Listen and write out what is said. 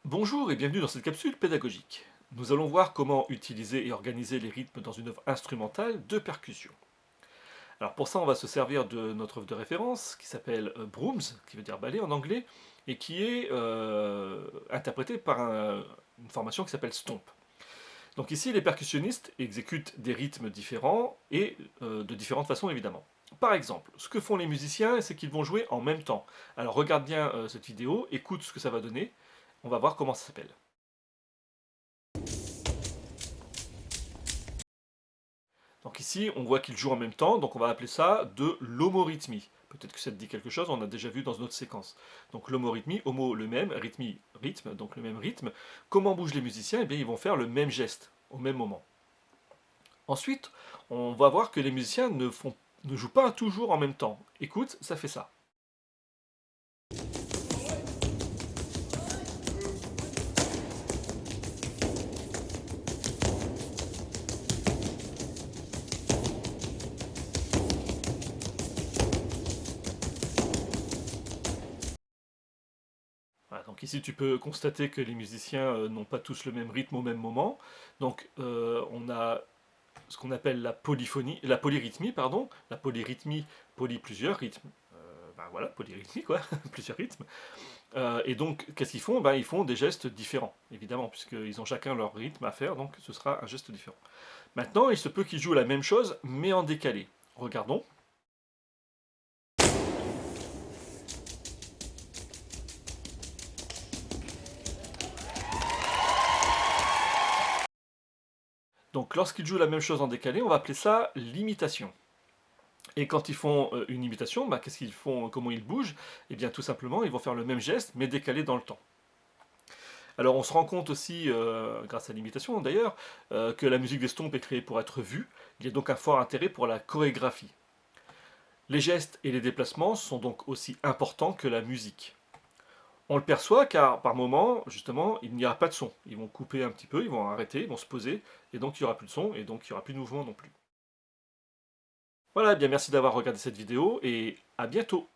Bonjour et bienvenue dans cette capsule pédagogique. Nous allons voir comment utiliser et organiser les rythmes dans une œuvre instrumentale de percussion. Alors pour ça, on va se servir de notre œuvre de référence qui s'appelle Brooms, qui veut dire ballet en anglais, et qui est interprétée par une formation qui s'appelle Stomp. Donc ici, les percussionnistes exécutent des rythmes différents et de différentes façons évidemment. Par exemple, ce que font les musiciens, c'est qu'ils vont jouer en même temps. Alors regarde bien cette vidéo, écoute ce que ça va donner, on va voir comment ça s'appelle. Donc ici, on voit qu'ils jouent en même temps, donc on va appeler ça de l'homorythmie. Peut-être que ça te dit quelque chose, on a déjà vu dans une autre séquence. Donc l'homorythmie, homo le même, rythmie, rythme, donc le même rythme. Comment bougent les musiciens? Eh bien, ils vont faire le même geste, au même moment. Ensuite, on va voir que les musiciens ne jouent pas toujours en même temps. Écoute, ça fait ça. Voilà, donc ici, tu peux constater que les musiciens n'ont pas tous le même rythme au même moment. Donc on a ce qu'on appelle la polyrythmie, pardon, la polyrythmie, plusieurs rythmes, ben voilà, polyrythmie quoi, plusieurs rythmes. Et donc, qu'est-ce qu'ils font? Ben, ils font des gestes différents, évidemment, puisqu'ils ont chacun leur rythme à faire, donc ce sera un geste différent. Maintenant, il se peut qu'ils jouent la même chose, mais en décalé. Regardons. Donc, lorsqu'ils jouent la même chose en décalé, on va appeler ça l'imitation. Et quand ils font une imitation, ben, qu'est-ce qu'ils font? Comment ils bougent? Eh bien, tout simplement, ils vont faire le même geste, mais décalé dans le temps. Alors on se rend compte aussi, grâce à l'imitation d'ailleurs, que la musique d'Estompes est créée pour être vue, il y a donc un fort intérêt pour la chorégraphie. Les gestes et les déplacements sont donc aussi importants que la musique. On le perçoit car par moment, justement, il n'y aura pas de son. Ils vont couper un petit peu, ils vont arrêter, ils vont se poser, et donc il n'y aura plus de son, et donc il n'y aura plus de mouvement non plus. Voilà, eh bien merci d'avoir regardé cette vidéo, et à bientôt.